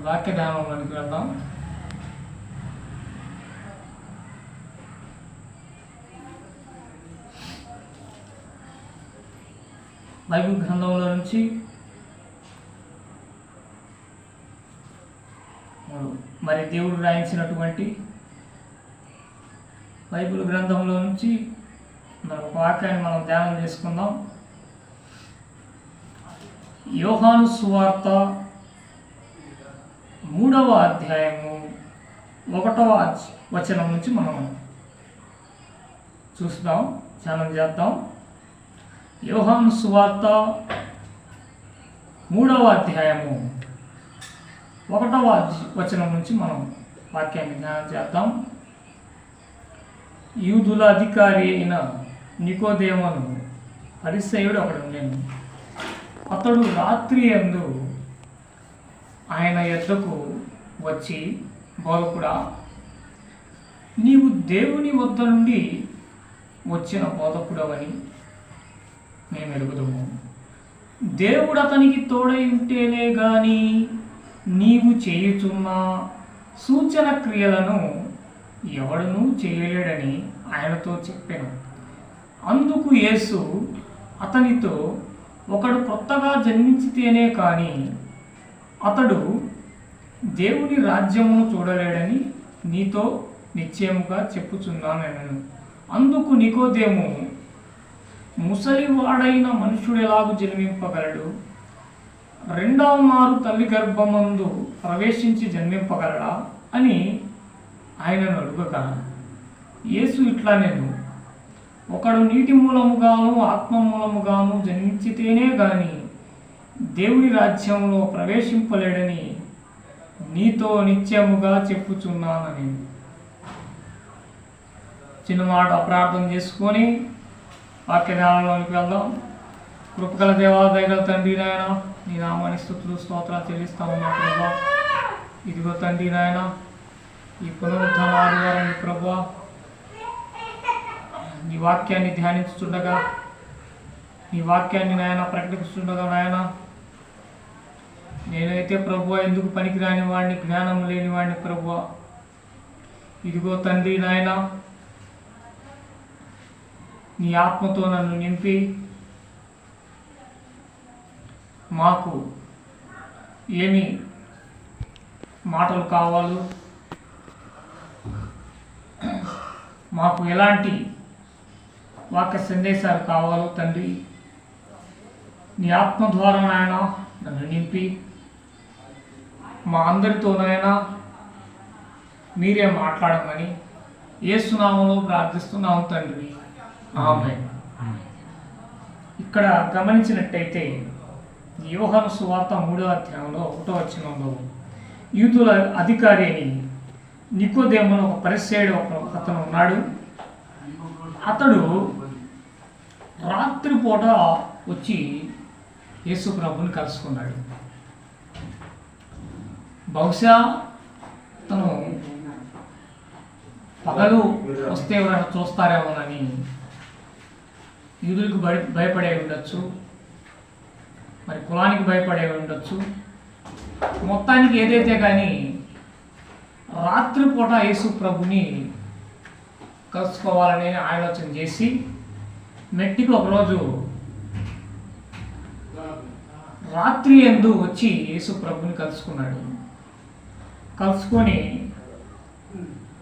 వాక్య ధ్యానంలోనికి వెళ్దాం. బైబిల్ గ్రంథంలో నుంచి మరి దేవుడు రాయించినటువంటి బైబిల్ గ్రంథంలో నుంచి మరి ఒక వాక్యాన్ని మనం ధ్యానం చేసుకుందాం. యోహాను సువార్త 3వ అధ్యాయము 1వ వచనం నుంచి మనం చూస్తాం, ధ్యానం చేద్దాం. యోహాను సువార్త 3వ అధ్యాయము 1వ వచనం నుంచి మనం వాక్యాన్ని ధ్యానం చేద్దాం. యూదుల అధికారి అయిన నికోదేమును పరిసయ్యుడు ఒకడు ఉండెను. అతడు రాత్రి యందు ఆయన యొద్దకు వచ్చి, బోధకుడా, నీవు దేవుని వద్ద నుండి వచ్చిన బోధకుడవని మేము ఎరుగుదుము. దేవుడు అతనికి తోడై ఉంటేనే గాని నీవు చేయుచున్న సూచన క్రియలను ఎవడునూ చేయలేడని ఆయనతో చెప్పాను. అందుకు యేసు అతనితో, ఒకడు కొత్తగా జన్మించితేనే కానీ అతడు దేవుని రాజ్యమును చూడలేడని నీతో నిశ్చయముగా చెప్పుచున్నానెను. అందుకు నికోదేము, ముసలివాడైన మనుషుడు ఎలాగూ జన్మింపగలడు? రెండవ మారు తల్లి గర్భమందు ప్రవేశించి జన్మింపగలడా అని ఆయనను అడుగగా, యేసు ఇట్లా నేను, ఒకడు నీటి మూలముగాను ఆత్మ మూలముగాను జన్మించితేనే గాని దేవుని రాజ్యంలో ప్రవేశింపలేడని నీతో నిత్యముగా చెప్పుచున్నానని. చిన్న మాట ప్రార్థన చేసుకొని వాక్య ధ్యానంలోనికి వెళ్దాం. కృపగల దేవా, దయగల తండ్రి నాయన, నీ నామాన్ని స్తుతులు స్తోత్రాలు చెల్లిస్తాము మా ప్రభా. ఇదిగో తండ్రి నాయన, ఈ పునరుద్ధాన ఆదివారం ప్రభా, నీ వాక్యాన్ని ధ్యానించుతుండగా, నీ వాక్యాన్ని నాయన ప్రకటిస్తుండగా నాయన, నేనైతే ప్రభువా ఎందుకు పనికిరాని వాడిని, జ్ఞానం లేని వాడిని ప్రభువా. ఇదిగో తండ్రి నాయన, నీ ఆత్మతో నన్ను నింపి మాకు ఏమి మాటలు కావాలో, మాకు ఎలాంటి వాక్య సందేశాలు కావాలో తండ్రి, నీ ఆత్మ ద్వారా నాయన నన్ను నింపి మా అందరితో నాయన మీరే మాట్లాడమని యేసునామములో ప్రార్థిస్తున్నాము తండ్రి, ఆమేన్. ఇక్కడ గమనించినట్టయితే యోహాను సువార్త 3వ అధ్యాయంలో 1వ వచనంలో యూదుల అధికారి అని నికోదేమును ఒక పరిసయ్యుడు అతను ఉన్నాడు. అతడు రాత్రిపూట వచ్చి యేసు ప్రభుని కలుసుకున్నాడు. బహుశా తను పగలు వస్తే ఎవరైనా చూస్తారేమోనని యూదులకు భయపడే ఉండొచ్చు, మరి కులానికి భయపడే ఉండొచ్చు. మొత్తానికి ఏదైతే కానీ రాత్రిపూట యేసు ప్రభుని కలుసుకోవాలని ఆలోచన చేసి మెట్టికి ఒకరోజు రాత్రి యందు వచ్చి యేసు ప్రభుని కలుసుకున్నాడు. కలుసుకొని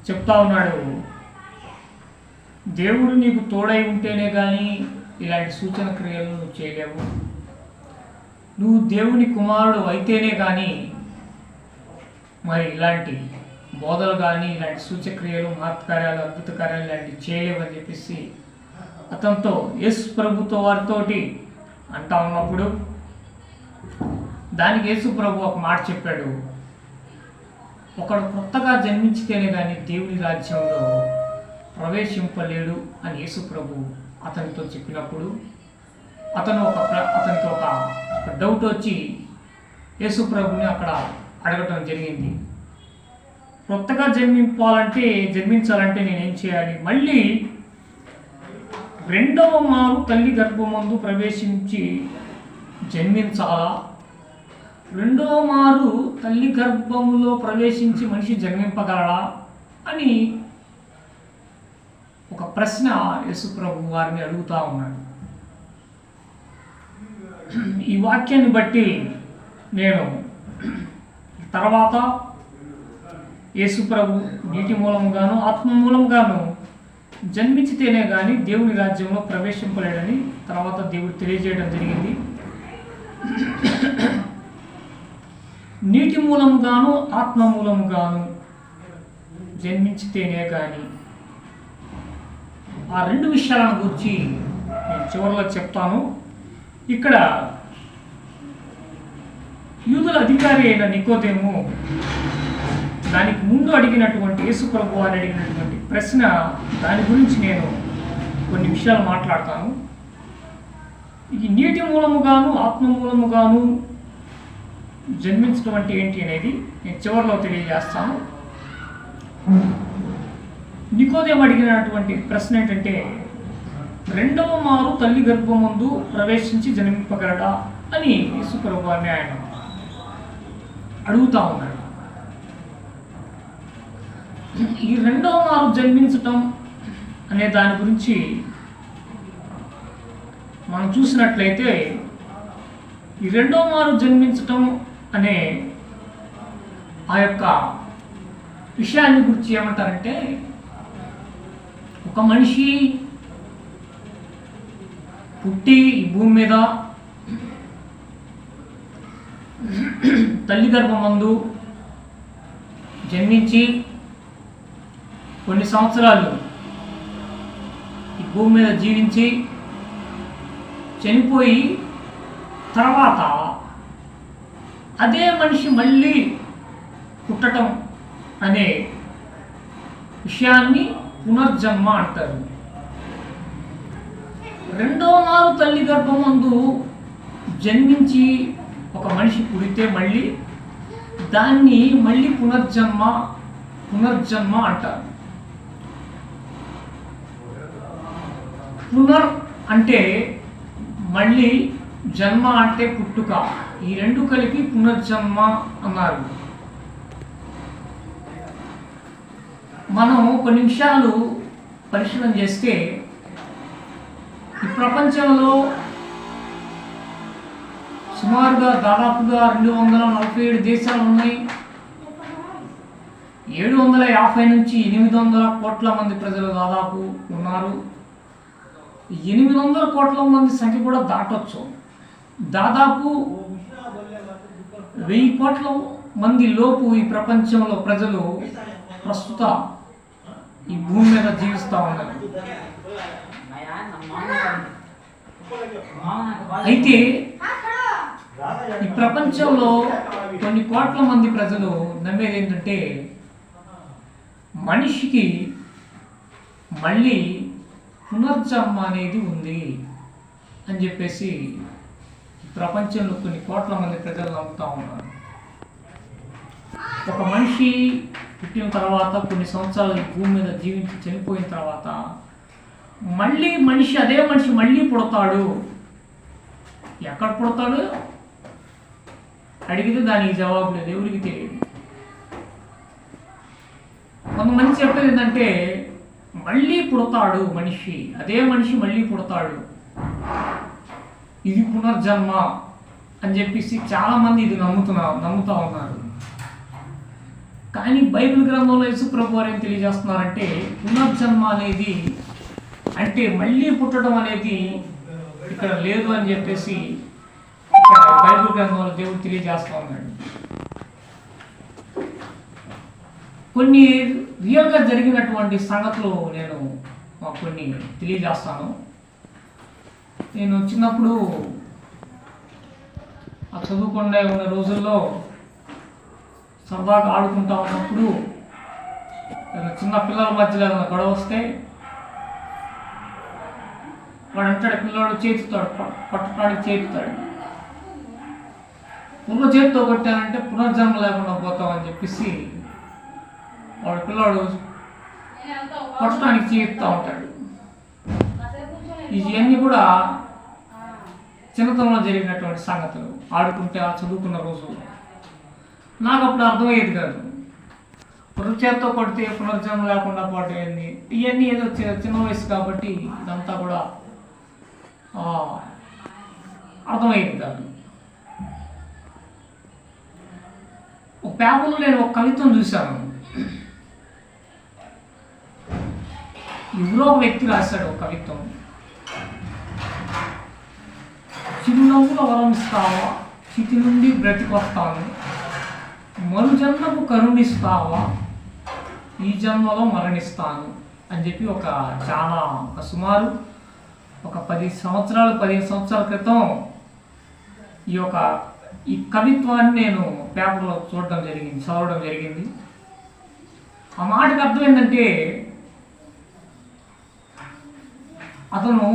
చెప్తా ఉన్నాడు, దేవుడు నీకు తోడై ఉంటేనే కానీ ఇలాంటి సూచన క్రియలు నువ్వు చేయలేవు. నువ్వు దేవుని కుమారుడు అయితేనే కానీ మరి ఇలాంటి బోధలు కానీ ఇలాంటి సూచక్రియలు, మహత్కార్యాలు, అద్భుత కార్యాలు ఇలాంటివి చేయలేవని చెప్పేసి అతనితో యేసు ప్రభుతో వారితోటి అంటా ఉన్నప్పుడు దానికి యేసు ప్రభు ఒక మాట చెప్పాడు, ఒకడు కొత్తగా జన్మించితేనే కానీ దేవుని రాజ్యంలో ప్రవేశింపలేడు అని యేసు ప్రభు అతనితో చెప్పినప్పుడు అతనికి ఒక డౌట్ వచ్చి యేసు ప్రభుని అక్కడ అడగటం జరిగింది. కొత్తగా జన్మించాలంటే నేనేం చేయాలి? మళ్ళీ రెండవ మారు తల్లి గర్భమందు ప్రవేశించి జన్మించాలా రెండో మారు తల్లి గర్భములో ప్రవేశించి మనిషి జన్మింపగలడా అని ఒక ప్రశ్న యేసుప్రభు వారిని అడుగుతా ఉన్నాడు. ఈ వాక్యాన్ని బట్టి నేను తర్వాత యేసుప్రభు నీటి మూలంగాను ఆత్మ మూలంగాను జన్మించితేనే కానీ దేవుని రాజ్యంలో ప్రవేశింపలేడని తర్వాత దేవుడు తెలియజేయడం జరిగింది. నీటి మూలంగాను ఆత్మ మూలంగాను జన్మించితేనే కానీ ఆ రెండు విషయాలను గురించి నేను చివరిలో చెప్తాను. ఇక్కడ యూదుల అధికారి అయిన నికోదేము దానికి ముందు అడిగినటువంటి యేసుప్రభు వారు అడిగినటువంటి ప్రశ్న, దాని గురించి నేను కొన్ని విషయాలు మాట్లాడతాను. ఈ నీటి మూలముగాను ఆత్మ మూలముగాను జన్మించడం అంటే ఏంటి అనేది నేను చివరిలో తెలియజేస్తాను. నికోదేము అడిగినటువంటి ప్రశ్న ఏంటంటే, రెండవ మారు తల్లి గర్భమందు ప్రవేశించి జన్మింపగలడా అని యేసుప్రభు వారిని ఆయన అడుగుతా ఉన్నాడు. ఈ రెండవ మారు జన్మించటం అనే దాని గురించి మనం చూసినట్లయితే, ఈ రెండవ మారు జన్మించటం అనే ఆ యొక్క విషయాన్ని గురించి ఏమంటారంటే, ఒక మనిషి పుట్టి ఈ భూమి మీద తల్లి గర్భమందు జన్మించి కొన్ని సంవత్సరాలు ఈ భూమి మీద జీవించి చనిపోయి తర్వాత అదే మనిషి మళ్ళీ పుట్టడం అనే విషయాన్ని పునర్జన్మ అంటారు. రెండో మారు తల్లి గర్భమందు జన్మించి ఒక మనిషి పుడితే మళ్ళీ దాన్ని మళ్ళీ పునర్జన్మ అంటారు. పునర్ అంటే మళ్ళీ, జన్మ అంటే పుట్టుక, ఈ రెండు కలిపి పునర్జన్మ అన్నారు. మనం కొన్ని విషయాలు పరిశీలన చేస్తే, ఈ ప్రపంచంలో సుమారుగా దాదాపుగా 247 దేశాలు ఉన్నాయి. 750 నుంచి 800 కోట్ల మంది ప్రజలు దాదాపు ఉన్నారు. 800 కోట్ల మంది సంఖ్య కూడా దాటొచ్చు. దాదాపు 1000 కోట్ల మంది లోపు ఈ ప్రపంచంలో ప్రజలు ప్రస్తుత ఈ భూమి మీద జీవిస్తూ ఉన్నారు. అయితే ఈ ప్రపంచంలో కొన్ని కోట్ల మంది ప్రజలు నమ్మేది ఏంటంటే, మనిషికి మళ్ళీ పునర్జన్మ అనేది ఉంది అని చెప్పేసి ప్రపంచంలో కొన్ని కోట్ల మంది ప్రజలు నమ్ముతూ ఉన్నారు. ఒక మనిషి పుట్టిన తర్వాత కొన్ని సంవత్సరాలు ఈ భూమి మీద జీవించి చనిపోయిన తర్వాత మళ్ళీ అదే మనిషి మళ్ళీ పుడతాడు. ఎక్కడ పుడతాడు అడిగితే దానికి జవాబు లేదు, ఎవరికి తెలియదు. కొంతమంది చెప్పేది ఏంటంటే, మళ్ళీ పుడతాడు మనిషి, అదే మనిషి మళ్ళీ పుడతాడు, ఇది పునర్జన్మ అని చెప్పేసి చాలామంది ఇది నమ్ముతూ ఉన్నారు. కానీ బైబిల్ గ్రంథంలో యేసుప్రభు వారు ఏం తెలియజేస్తున్నారంటే, పునర్జన్మ అనేది అంటే మళ్ళీ పుట్టడం అనేది ఇక్కడ లేదు అని చెప్పేసి ఇక్కడ బైబిల్ గ్రంథంలో దేవుడు తెలియజేస్తూ ఉన్నాడు. కొన్ని రియల్గా జరిగినటువంటి సంగతులు నేను కొన్ని తెలియజేస్తాను. నేను చిన్నప్పుడు చదువుకుండా ఉన్న రోజుల్లో సరదాగా ఆడుకుంటా ఉన్నప్పుడు చిన్న పిల్లల మధ్యలో ఏదైనా గొడవ వస్తే వాడు అంటాడు, పిల్లవాడు చేతుతాడు, పట్టడానికి చేతుతాడు. ఉన్న చేతితో కొట్టానంటే పునర్జన్మ లేకుండా పోతామని చెప్పేసి వాడు పిల్లవాడు పట్టడానికి చేస్తూ ఉంటాడు. ఇవన్నీ కూడా చిన్నతనంలో జరిగినటువంటి సంగతులు, ఆడుకుంటే ఆ చదువుకున్న రోజులు నాకు అప్పుడు అర్థమయ్యేది కాదు. వృక్షతో కొడితే పునర్జన్మ లేకుండా పోవటం ఇవన్నీ ఏదో చిన్న వయసు కాబట్టి ఇదంతా కూడా అర్థమయ్యేది కాదు. ఒక పేపర్లో నేను ఒక కవిత్వం చూశాను. ఎవరో ఒక వ్యక్తి రాశాడు ఒక కవిత్వం. చిరునవ్వుల వరం ఇస్తావా, చితి నుండి బ్రతికొస్తాను, మరు జన్మకు కరుణిస్తావా, ఈ జన్మలో మరణిస్తాను అని చెప్పి ఒక సుమారు ఒక 15 సంవత్సరాల క్రితం ఈ కవిత్వాన్ని నేను పేపర్లో చదవడం జరిగింది. ఆ మాటకు అర్థం ఏంటంటే, అతను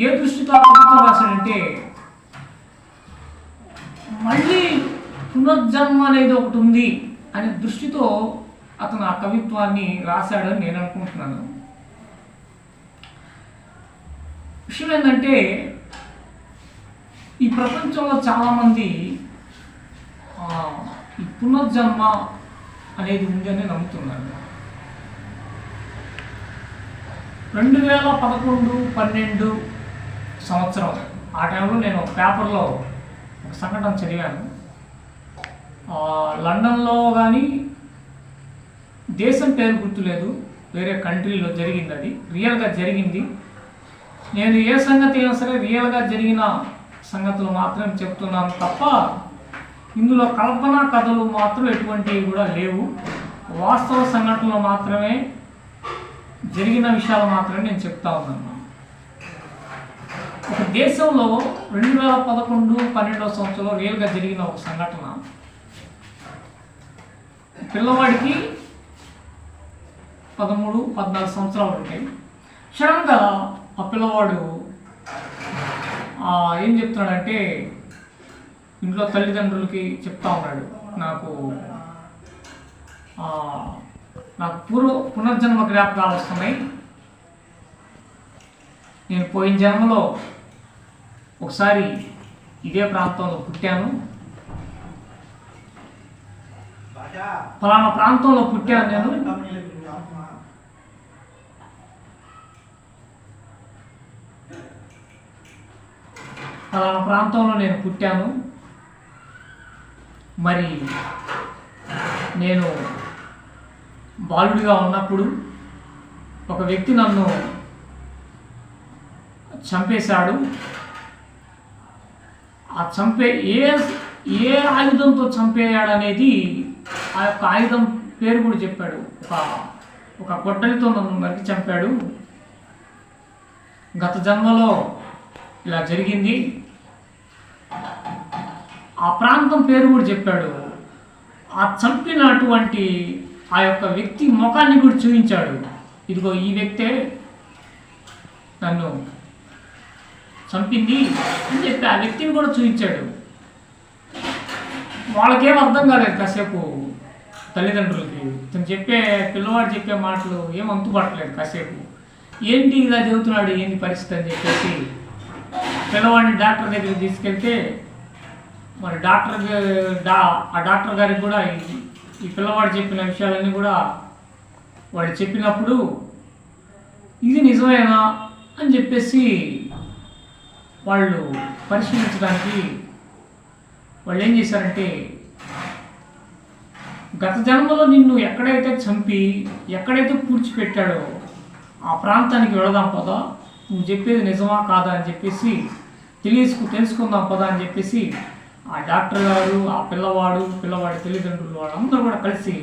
ఏ దృష్టితో ఆ కవిత్వం రాశాడంటే, మళ్ళీ పునర్జన్మ అనేది ఒకటి ఉంది అనే దృష్టితో అతను ఆ కవిత్వాన్ని రాశాడని నేను అనుకుంటున్నాను. విషయం ఏంటంటే, ఈ ప్రపంచంలో చాలామంది ఈ పునర్జన్మ అనేది ఉంది అని నమ్ముతున్నారు. 2011-12 సంవత్సరం ఆ టైంలో నేను పేపర్లో ఒక సంఘటన చదివాను. లండన్లో కానీ, దేశం పేరు గుర్తులేదు, వేరే కంట్రీలో జరిగింది. అది రియల్గా జరిగింది. నేను ఏ సంగతి అయినా సరే రియల్గా జరిగిన సంగతులు మాత్రం చెప్తున్నాను తప్ప ఇందులో కల్పనా కథలు మాత్రం ఎటువంటివి కూడా లేవు. వాస్తవ సంఘటనలు మాత్రమే, జరిగిన విషయాలు మాత్రమే నేను చెప్తా ఉన్నాను. ఒక దేశంలో 2011-12 సంవత్సరంలో రియల్గా జరిగిన ఒక సంఘటన. పిల్లవాడికి 13-14 సంవత్సరాలు ఉంటాయి. సడన్గా ఆ పిల్లవాడు ఏం చెప్తున్నాడంటే, ఇంట్లో తల్లిదండ్రులకి చెప్తా ఉన్నాడు, నాకు పునర్జన్మ జ్ఞాపకాలు వస్తున్నాయి. నేను పోయిన జన్మలో ఒకసారి ఇదే ప్రాంతంలో పుట్టాను, ఫలానా ప్రాంతంలో పుట్టాను, ఫలానా ప్రాంతంలో నేను పుట్టాను. మరి నేను బాలుడిగా ఉన్నప్పుడు ఒక వ్యక్తి నన్ను చంపేశాడు. ఆ ఏ ఆయుధంతో చంపేయాడనేది ఆ యొక్క ఆయుధం పేరు కూడా చెప్పాడు. ఒక గొడ్డలితో నన్ను నరికి చంపాడు. గత జన్మలో ఇలా జరిగింది. ఆ ప్రాంతం పేరు కూడా చెప్పాడు. ఆ చంపినటువంటి ఆ యొక్క వ్యక్తి ముఖాన్ని కూడా చూపించాడు. ఇదిగో ఈ వ్యక్తే నన్ను చంపింది అని చెప్పి ఆ వ్యక్తిని కూడా చూపించాడు. వాళ్ళకేం అర్థం కాలేదు కాసేపు, తల్లిదండ్రులకి పిల్లవాడు చెప్పే మాటలు ఏం అంతుపట్టలేదు. కాసేపు ఏంటి ఇలా చెబుతున్నాడు, ఏంటి పరిస్థితి అని చెప్పేసి పిల్లవాడిని డాక్టర్ దగ్గరికి తీసుకెళ్తే, మరి ఆ డాక్టర్ గారికి కూడా ఈ పిల్లవాడు చెప్పిన విషయాలన్నీ కూడా వాడు చెప్పినప్పుడు ఇది నిజమేనా అని చెప్పేసి వాళ్ళు పరిశీలించడానికి వాళ్ళు ఏం చేశారంటే, గత జన్మలో నిన్ను ఎక్కడైతే చంపి ఎక్కడైతే పూడ్చిపెట్టాడో ఆ ప్రాంతానికి వెళదాం పదా, నువ్వు చెప్పేది నిజమా కాదా అని చెప్పేసి తెలుసుకుందాం పదా అని చెప్పేసి ఆ డాక్టర్ గారు, ఆ పిల్లవాడి తల్లిదండ్రులు వాళ్ళందరూ కూడా కలిసి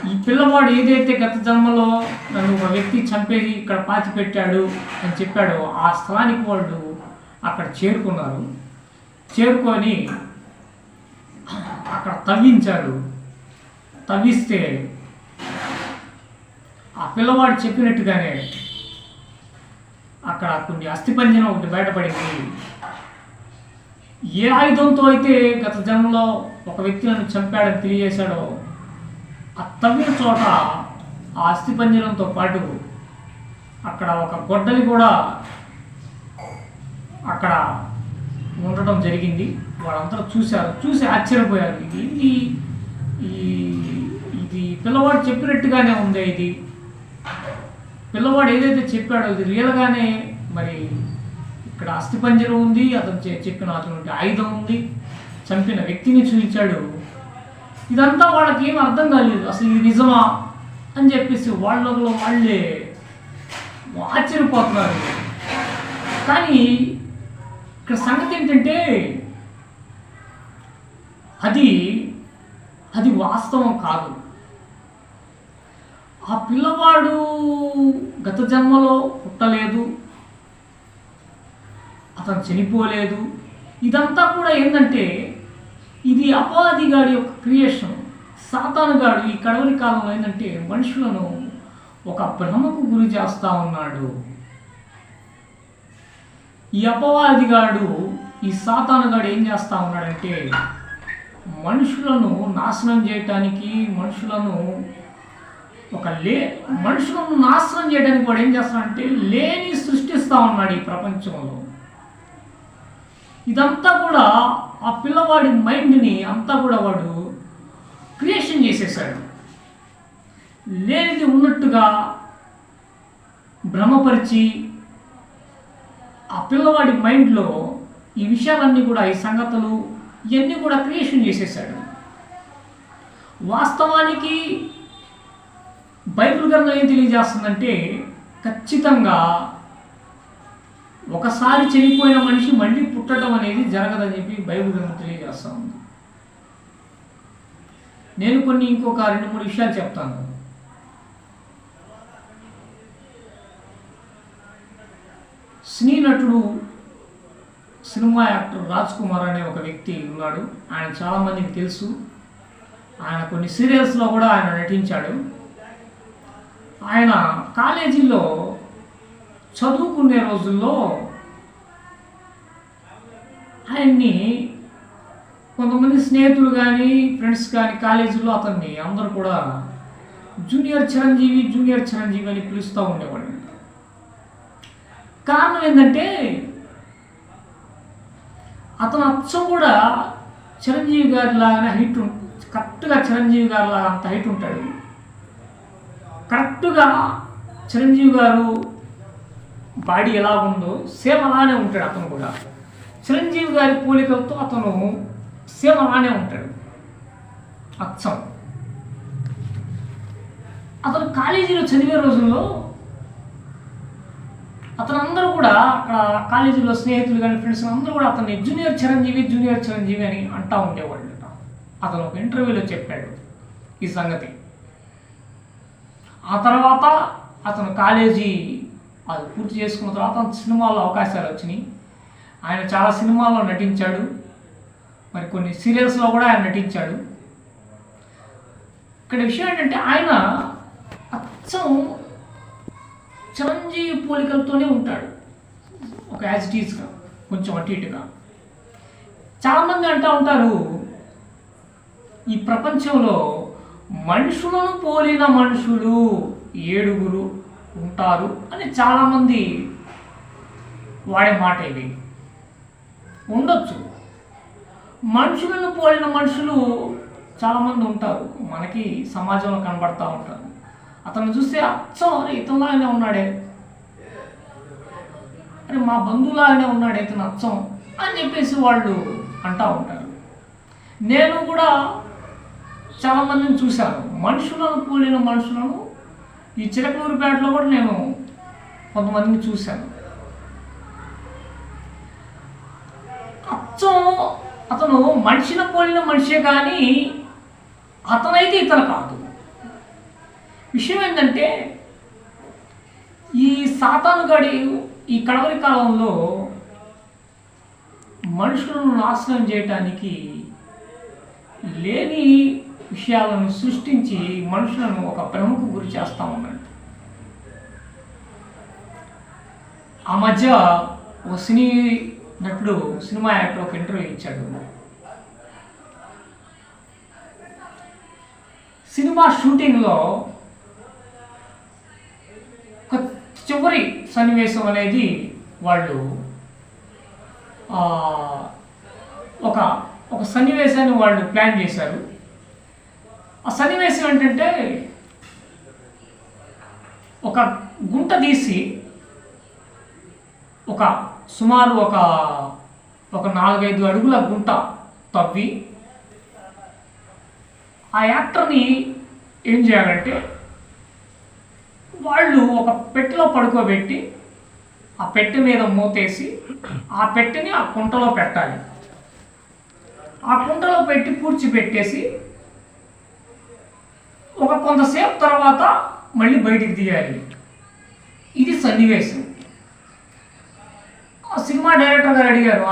ఈ పిల్లవాడు ఏదైతే గత జన్మలో నన్ను ఒక వ్యక్తి చంపేది ఇక్కడ పాతి పెట్టాడు అని చెప్పాడో ఆ స్థలానికి వాళ్ళు అక్కడ చేరుకున్నారు. చేరుకొని అక్కడ తవ్విస్తే ఆ పిల్లవాడు చెప్పినట్టుగానే అక్కడ కొన్ని అస్థిపంజరం ఒకటి బయటపడింది. ఏ ఆయుధంతో అయితే గత జన్మలో ఒక వ్యక్తి నన్ను చంపాడని తెలియజేశాడో ఆ తవ్విన చోట ఆ అస్థిపంజరంతో పాటు అక్కడ ఒక గొడ్డలి కూడా అక్కడ ఉండటం జరిగింది. వాళ్ళందరూ చూసి ఆశ్చర్యపోయారు. ఇది ఇది పిల్లవాడు చెప్పినట్టుగానే ఉంది. ఇది పిల్లవాడు ఏదైతే చెప్పాడో ఇది రియల్గానే మరి ఇక్కడ అస్థిపంజరం ఉంది, అతను చెప్పిన అతను ఆయుధం ఉంది, చంపిన వ్యక్తిని చూపించాడు. ఇదంతా వాళ్ళకి ఏం అర్థం కాలేదు, అసలు ఇది నిజమా అని చెప్పేసి వాళ్ళలో వాళ్ళే ఆశ్చర్యపోతున్నారు. కానీ ఇక్కడ సంగతి ఏంటంటే అది వాస్తవం కాదు. ఆ పిల్లవాడు గత జన్మలో పుట్టలేదు, అతను చనిపోలేదు. ఇదంతా కూడా ఏంటంటే ఇది అపవాదిగాడి యొక్క క్రియేషన్. సాతానుగాడు ఈ కడవరి కాలంలో ఏంటంటే మనుషులను ఒక భ్రమకు గురి చేస్తూ ఉన్నాడు. ఈ అపవాదిగాడు, ఈ సాతానుగాడు ఏం చేస్తూ ఉన్నాడంటే మనుషులను నాశనం చేయటానికి, మనుషులను నాశనం చేయడానికి వాడు ఏం చేస్తాడంటే లేని సృష్టిస్తూ ఉన్నాడు ఈ ప్రపంచంలో. ఇదంతా కూడా ఆ పిల్లవాడి మైండ్ని అంతా కూడా వాడు క్రియేషన్ చేసేసాడు. లేనిది ఉన్నట్టుగా భ్రమపరిచి ఆ పిల్లవాడి మైండ్లో ఈ విషయాలన్నీ కూడా, ఈ సంగతులు ఇవన్నీ కూడా క్రియేషన్ చేసేసాడు. వాస్తవానికి బైబిల్ గ్రంథం ఏం తెలియజేస్తుందంటే ఖచ్చితంగా ఒకసారి చనిపోయిన మనిషి మళ్ళీ పుట్టడం అనేది జరగదని చెప్పి బైబిల్ గ్రంథం తెలియజేస్తూ ఉంది. నేను ఇంకొక 2-3 విషయాలు చెప్తాను. సినీ నటుడు, సినిమా యాక్టర్ రాజ్ కుమార్ అనే ఒక వ్యక్తి ఉన్నాడు. ఆయన చాలామందికి తెలుసు. ఆయన కొన్ని సీరియల్స్లో కూడా ఆయన నటించాడు. ఆయన కాలేజీలో చదువుకునే రోజుల్లో ఆయన్ని కొంతమంది స్నేహితులు కానీ ఫ్రెండ్స్ కానీ కాలేజీలో అతన్ని అందరూ కూడా జూనియర్ చిరంజీవి అని పిలుస్తూ ఉండేవాడు. కారణం ఏంటంటే అతను అచ్చం కూడా చిరంజీవి గారి లాగానే హైట్, కరెక్ట్గా చిరంజీవి గారి లాగా అంత హైట్ ఉంటాడు. కరెక్ట్గా చిరంజీవి గారు బాడీ ఎలా ఉందో సేమ్ అలానే ఉంటాడు. అతను కూడా చిరంజీవి గారి పోలికలతో అతను సేమ్ అలానే ఉంటాడు అచ్చం. అతను కాలేజీలో చదివే రోజుల్లో అతను అందరూ కూడా అక్కడ కాలేజీలో స్నేహితులు కానీ ఫ్రెండ్స్ అందరూ కూడా అతన్ని జూనియర్ చిరంజీవి అని అంటూ ఉండేవాళ్ళు. అతను ఒక ఇంటర్వ్యూలో చెప్పాడు ఈ సంగతి. ఆ తర్వాత అతను కాలేజీ అది పూర్తి చేసుకున్న తర్వాత సినిమాల్లో అవకాశాలు వచ్చినాయి. ఆయన చాలా సినిమాల్లో నటించాడు, మరి కొన్ని సీరియల్స్లో కూడా ఆయన నటించాడు. ఇక్కడ విషయం ఏంటంటే ఆయన అచ్చం చిరంజీవి పోలికలతోనే ఉంటాడు, ఒక యాజ్ ఇట్ ఈస్గా, కొంచెం అటు ఇటుగా. చాలామంది అంటూ ఉంటారు ఈ ప్రపంచంలో మనుషులను పోలిన మనుషులు 7 ఉంటారు అని చాలామంది వాడే మాట. ఇవి ఉండొచ్చు. మనుషులను పోలిన మనుషులు చాలామంది ఉంటారు, మనకి సమాజంలో కనబడతా ఉంటారు. అతను చూస్తే అచ్చం అరే ఇతనిలాగానే ఉన్నాడే, అరే మా బంధువులాగానే ఉన్నాడే ఇతను అచ్చం అని చెప్పేసి వాళ్ళు అంటూ ఉంటారు. నేను కూడా చాలామందిని చూశాను, మనుషులను పోలిన మనుషులను. ఈ చిలకలూరిపేటలో కూడా నేను కొంతమందిని చూశాను. అచ్చం అతను మనిషిని పోలిన మనిషే కానీ అతనైతే ఇతను కాదు. విషయం ఏంటంటే ఈ సాతానుగాడి ఈ కడవరి కాలంలో మనుషులను నాశనం చేయటానికి లేని విషయాలను సృష్టించి మనుషులను ఒక భ్రమకు గురి చేస్తూ ఉన్నాడు. ఆ మధ్య ఒక సినీ నటుడు, సినిమా యాక్టర్ ఒక ఇంటర్వ్యూ ఇచ్చాడు. సినిమా షూటింగ్లో ఒక చివరి సన్నివేశం అనేది వాళ్ళు ఆ, ఒక ఒక సన్నివేశాన్ని వాళ్ళు ప్లాన్ చేశారు. ఆ సన్నివేశం ఏంటంటే ఒక గుంట తీసి సుమారు ఒక 4-5 అడుగుల గుంట తవ్వి ఆ యాక్టర్ని ఏం చేయాలంటే వాళ్ళు ఒక పెట్టెలో పడుకోబెట్టి ఆ పెట్టె మీద మూతేసి ఆ పెట్టెని ఆ కుంటలో పెట్టాలి. ఆ కుంటలో పెట్టి పూడ్చిపెట్టేసి కొంతసేపు తర్వాత మళ్ళీ బయటికి తీయాలి. ఇది సన్నివేశం. ఆ సినిమా డైరెక్టర్ గారు అడిగారు,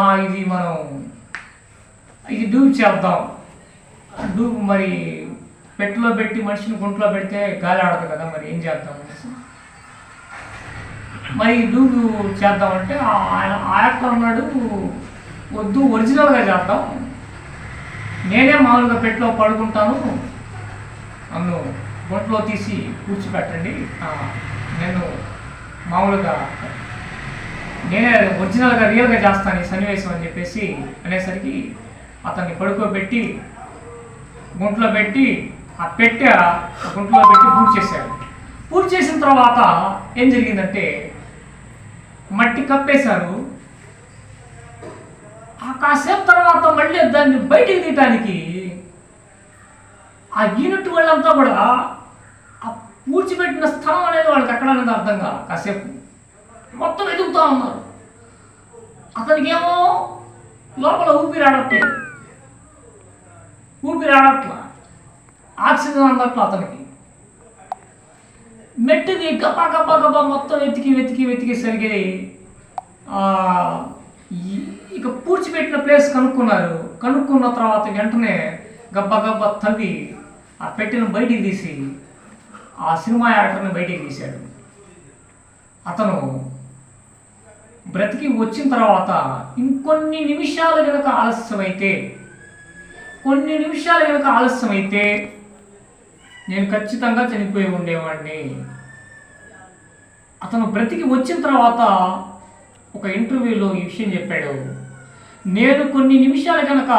ఇది డూబ్ చేద్దాం, డూబ్ మరి పెట్టెలో పెట్టి మనిషిని గుంట్లో పెడితే గాలి ఆడదు కదా, మరి ఏం చేద్దాం అనేసి మరి డూబ్ చేద్దామంటే ఆ యాక్టర్ అన్నాడు, వద్దు ఒరిజినల్గా చేద్దాం, నేనే మామూలుగా పెట్టెలో పడుకుంటాను, నన్ను గుంట్లో తీసి కూర్చోపెట్టండి, నేను మామూలుగా నేనే ఒరిజినల్గా రియల్గా చేస్తాను ఈ సన్నివేశం అని చెప్పేసి అనేసరికి అతన్ని పడుకోబెట్టి గుంట్లో పెట్టి ఆ పెట్టె గుంట్లో పెట్టి పూర్తి చేశారు. పూర్తి చేసిన తర్వాత ఏం జరిగిందంటే మట్టి కప్పేశారు. ఆ కాసేపు తర్వాత మళ్ళీ దాన్ని బయటికి తీయటానికి ఆ యూనిట్ వాళ్ళంతా కూడా ఆ పూడ్చిపెట్టిన స్థలం అనేది వాళ్ళకి ఎక్కడ అనేది అర్థం కాదు. కాసేపు మొత్తం వెతుకుతూ ఉన్నారు. అతనికి ఏమో లోపల ఊపిరి ఆడట్లా, ఆక్సిజన్ అందట్లా. అతనికి మెట్టుకి గబా గబా గబా మొత్తం వెతికేసరికి ఇక పూడ్చిపెట్టిన ప్లేస్ కనుక్కున్న తర్వాత వెంటనే గబ్బా గబ్బా తవ్వి ఆ పెట్టెను బయటికి తీసి ఆ సినిమా యాక్టర్ని బయటికి తీశాడు. అతను బ్రతికి వచ్చిన తర్వాత ఇంకొన్ని నిమిషాలు కనుక ఆలస్యమైతే నేను ఖచ్చితంగా చనిపోయి ఉండేవాడిని. అతను బ్రతికి వచ్చిన తర్వాత ఒక ఇంటర్వ్యూలో ఈ విషయం చెప్పాడు, నేను కొన్ని నిమిషాలు కనుక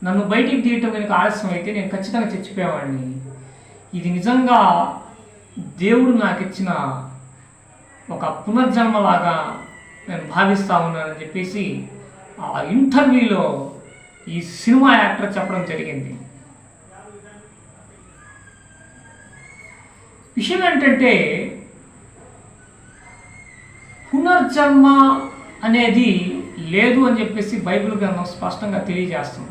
నన్ను బయటికి తీయటం కనుక ఆలస్యం అయితే నేను ఖచ్చితంగా చచ్చిపోయేవాడిని. ఇది నిజంగా దేవుడు నాకు ఇచ్చిన ఒక పునర్జన్మలాగా నేను భావిస్తా ఉన్నానని చెప్పేసి ఆ ఇంటర్వ్యూలో ఈ సినిమా యాక్టర్ చెప్పడం జరిగింది. విషయం ఏంటంటే పునర్జన్మ అనేది లేదు అని చెప్పేసి బైబిల్ గ్రంథం స్పష్టంగా తెలియజేస్తుంది.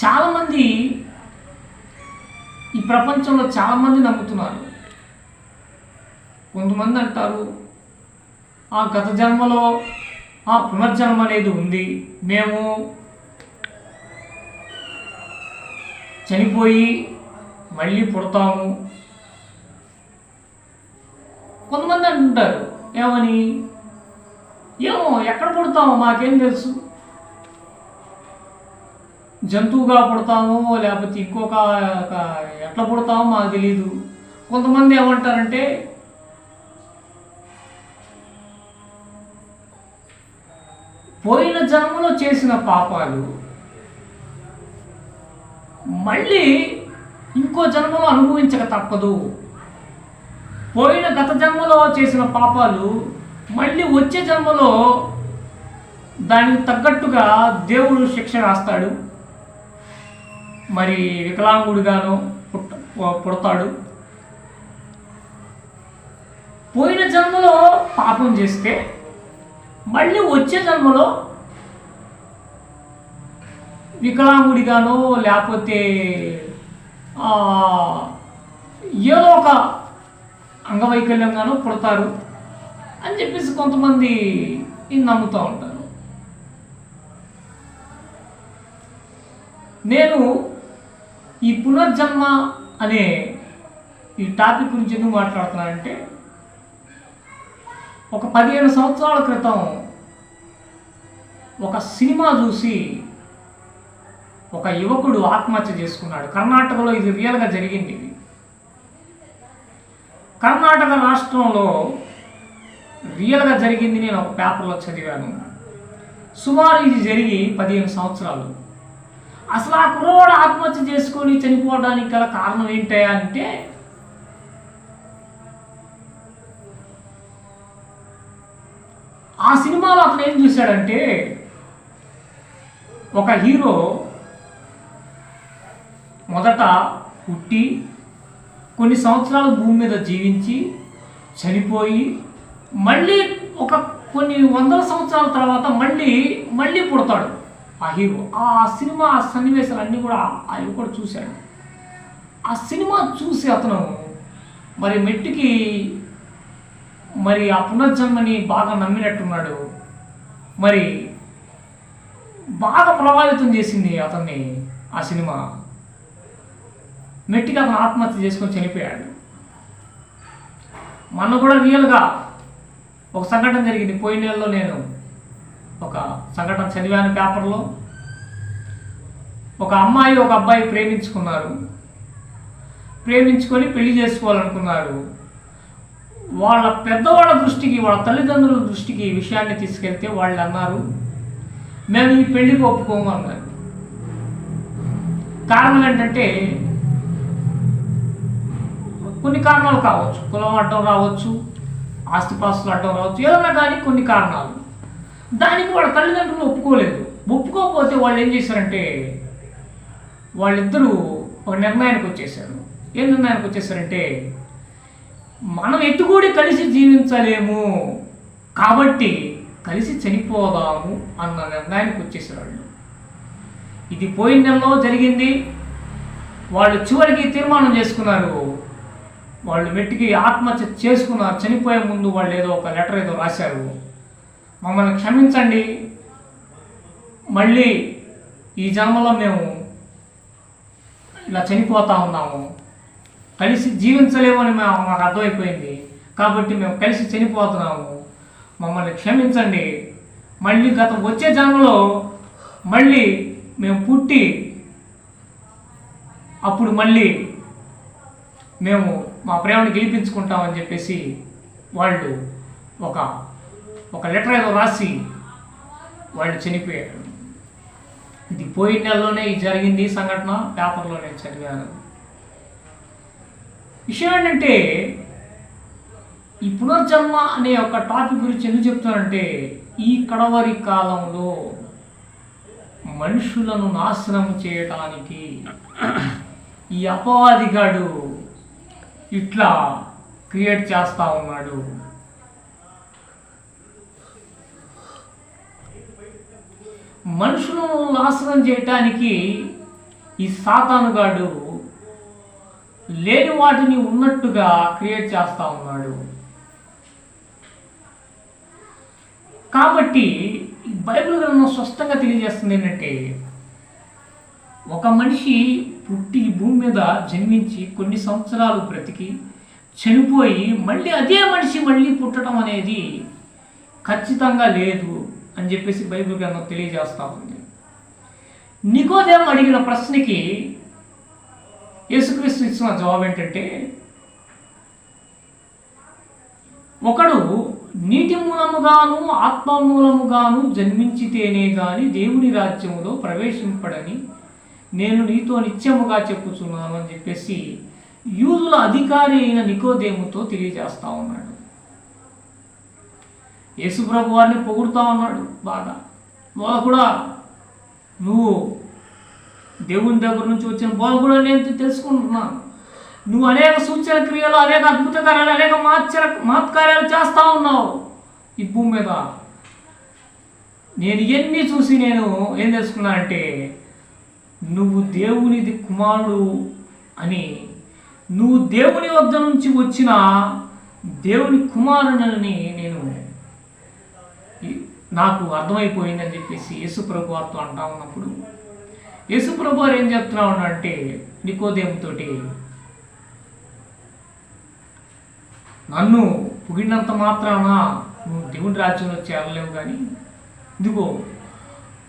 చాలామంది ఈ ప్రపంచంలో చాలామంది నమ్ముతున్నారు. కొంతమంది అంటారు గత జన్మలో పునర్జన్మ అనేది ఉంది, మేము చనిపోయి మళ్ళీ పుడతాము. కొంతమంది అంటుంటారు ఏమో ఎక్కడ పుడతామో మాకేం తెలుసు, జంతువుగా పుడతామో లేకపోతే ఇంకొక ఎట్లా పుడతామో మాకు తెలీదు. కొంతమంది ఏమంటారంటే పోయిన జన్మలో చేసిన పాపాలు మళ్ళీ ఇంకో జన్మలో అనుభవించక తప్పదు, గత జన్మలో చేసిన పాపాలు మళ్ళీ వచ్చే జన్మలో దానికి తగ్గట్టుగా దేవుడు శిక్ష రాస్తాడు, మరి వికలాంగుడిగాను పుడతాడు. పోయిన జన్మలో పాపం చేస్తే మళ్ళీ వచ్చే జన్మలో వికలాంగుడిగానో లేకపోతే ఏదో ఒక అంగవైకల్యంగానో పుడతారు అని చెప్పేసి కొంతమంది నమ్ముతూ ఉంటారు. నేను ఈ పునర్జన్మ అనే ఈ టాపిక్ గురించి ఎందుకు మాట్లాడుతున్నానంటే ఒక 15 సంవత్సరాల క్రితం ఒక సినిమా చూసి ఒక యువకుడు ఆత్మహత్య చేసుకున్నాడు. కర్ణాటకలో ఇది రియల్గా జరిగింది. కర్ణాటక రాష్ట్రంలో రియల్గా జరిగింది, నేను ఒక పేపర్లో చదివాను. సుమారు ఇది జరిగి 15 సంవత్సరాలు. అసలు ఆ కుర్రవాడు ఆత్మహత్య చేసుకొని చనిపోవడానికి గల కారణం ఏంటయ్యా అంటే, ఆ సినిమాలో అతను ఏం చూశాడంటే, ఒక హీరో మొదట పుట్టి కొన్ని సంవత్సరాలు భూమి మీద జీవించి చనిపోయి మళ్ళీ కొన్ని వందల సంవత్సరాల తర్వాత మళ్ళీ పుడతాడు ఆ హీరో. ఆ సినిమా సన్నివేశాలన్నీ కూడా అవి కూడా చూశాడు. ఆ సినిమా చూసి అతను మరి మెట్టికి మరి ఆ పునర్జన్మని బాగా నమ్మినట్టున్నాడు. మరి బాగా ప్రభావితం చేసింది అతన్ని ఆ సినిమా. మెట్టికి అతను ఆత్మహత్య చేసుకొని చనిపోయాడు. మొన్న కూడా రియల్గా ఒక సంఘటన జరిగింది. పోయిన నెలలో నేను ఒక సంఘటన చదివాను పేపర్లో. ఒక అమ్మాయి ఒక అబ్బాయి ప్రేమించుకొని పెళ్లి చేసుకోవాలనుకున్నారు. వాళ్ళ పెద్దవాళ్ళ దృష్టికి, వాళ్ళ తల్లిదండ్రుల దృష్టికి ఈ విషయాన్ని తీసుకెళ్తే వాళ్ళు అన్నారు, మేము ఈ పెళ్లికి ఒప్పుకోము అన్నారు. కారణం ఏంటంటే కొన్ని కారణాలు కావచ్చు, కులం అడ్డం రావచ్చు, ఆస్తిపాస్తులు అడ్డం రావచ్చు, ఏదన్నా కానీ కొన్ని కారణాలు. దానికి వాళ్ళ తల్లిదండ్రులు ఒప్పుకోలేదు. ఒప్పుకోకపోతే వాళ్ళు ఏం చేశారంటే, వాళ్ళిద్దరూ ఒక నిర్ణయానికి వచ్చేసారు. ఏం నిర్ణయానికి వచ్చేసారంటే, మనం ఎత్తుగూడి కలిసి జీవించలేము కాబట్టి కలిసి చనిపోదాము అన్న నిర్ణయానికి వచ్చేసారు వాళ్ళు. ఇది పోయిన నెలలో జరిగింది. వాళ్ళు చివరికి తీర్మానం చేసుకున్నారు. వాళ్ళు మెట్టికి ఆత్మహత్య చేసుకున్నారు. చనిపోయే ముందు వాళ్ళు ఏదో ఒక లెటర్ ఏదో రాశారు, మమ్మల్ని క్షమించండి, మళ్ళీ ఈ జన్మలో మేము ఇలా చనిపోతా ఉన్నాము, కలిసి జీవించలేము అని మాకు అర్థమైపోయింది కాబట్టి మేము కలిసి చనిపోతున్నాము, మమ్మల్ని క్షమించండి, మళ్ళీ వచ్చే జన్మలో మళ్ళీ మేము పుట్టి అప్పుడు మళ్ళీ మేము మా ప్రేమను గెలిపించుకుంటామని చెప్పేసి వాళ్ళు ఒక లెటర్ ఏదో రాసి వాళ్ళు చనిపోయారు. ఇది పోయిన నెలలోనే జరిగింది సంఘటన. పేపర్లో నేను చదివాను. విషయం ఏంటంటే, ఈ పునర్జన్మ అనే ఒక టాపిక్ గురించి ఎందుకు చెప్తానంటే, ఈ కడవరి కాలంలో మనుషులను నాశనం చేయటానికి ఈ అపవాదిగాడు ఇట్లా క్రియేట్ చేస్తూ ఉన్నాడు. మనుషులను నాశనం చేయటానికి ఈ సాతానుగాడు లేని వాటిని ఉన్నట్టుగా క్రియేట్ చేస్తూ ఉన్నాడు. కాబట్టి బైబిల్ గ్రంథం స్పష్టంగా తెలియజేస్తుంది ఏంటంటే, ఒక మనిషి పుట్టి భూమి మీద జన్మించి కొన్ని సంవత్సరాలు బ్రతికి చనిపోయి మళ్ళీ అదే మనిషి మళ్ళీ పుట్టడం అనేది ఖచ్చితంగా లేదు అని చెప్పేసి బైబిల్ గ్రంథం తెలియజేస్తూ ఉంది. నికోదేము అడిగిన ప్రశ్నకి యేసుక్రీస్తు ఇచ్చిన జవాబు ఏంటంటే, ఒకడు నీటి మూలముగాను ఆత్మ మూలముగాను జన్మించితేనే గాని దేవుని రాజ్యములో ప్రవేశింపడని నేను నీతో నిత్యముగా చెప్పుచున్నాను అని చెప్పేసి యూదుల అధికారి అయిన నికోదేముతో తెలియజేస్తా ఉన్నాడు. యేసుప్రభు వారిని పొగుడుతూ ఉన్నాడు బాగా. బోధ కూడా, నువ్వు దేవుని దగ్గర నుంచి వచ్చిన బోధ కూడా నేను తెలుసుకుంటున్నాను, నువ్వు అనేక సూచన క్రియలు, అనేక అద్భుత కార్యాలు, అనేక మహత్కార్యాలు చేస్తూ ఉన్నావు ఈ భూమి మీద. నేను ఇవన్నీ చూసి నేను ఏం తెలుసుకున్నానంటే, నువ్వు దేవునిది కుమారుడు అని, నువ్వు దేవుని వద్ద నుంచి వచ్చిన దేవుని కుమారుని నాకు అర్థమైపోయిందని చెప్పేసి యేసుప్రభు వారితో అంటా ఉన్నప్పుడు, యేసుప్రభు వారు ఏం చెప్తున్నా ఉన్నాడంటే నికోదేముతోటి, నన్ను పొగిడినంత మాత్రాన నువ్వు దేవుని రాజ్యంలో చేరలేవు, కానీ ఇదిగో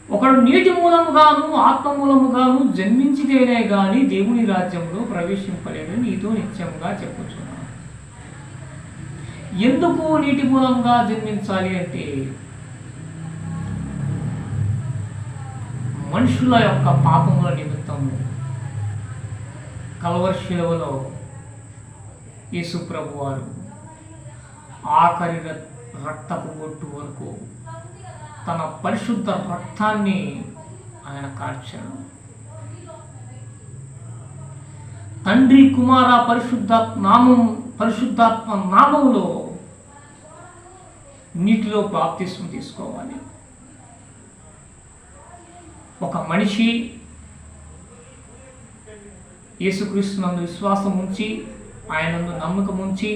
ఒకడు నీటి మూలముగాను ఆత్మ మూలముగాను జన్మించితేనే గాని దేవుని రాజ్యంలో ప్రవేశింపలేదని నీతో నిత్యంగా చెప్పుచున్నాను. ఎందుకు నీటి మూలంగా జన్మించాలి అంటే మనుషుల యొక్క పాపముల నిమిత్తము కల్వరి శిలువలో యేసు ప్రభు వారు ఆఖరి రక్తపు బొట్టు వరకు తన పరిశుద్ధ రక్తాన్ని ఆయన కార్చాడు. తండ్రి కుమార పరిశుద్ధాత్మ నామములో నీటిలో బాప్తిస్మం తీసుకోవాలి. ఒక మనిషి యేసుక్రీస్తునందు విశ్వాసం ఉంచి ఆయనందు నమ్మకం ఉంచి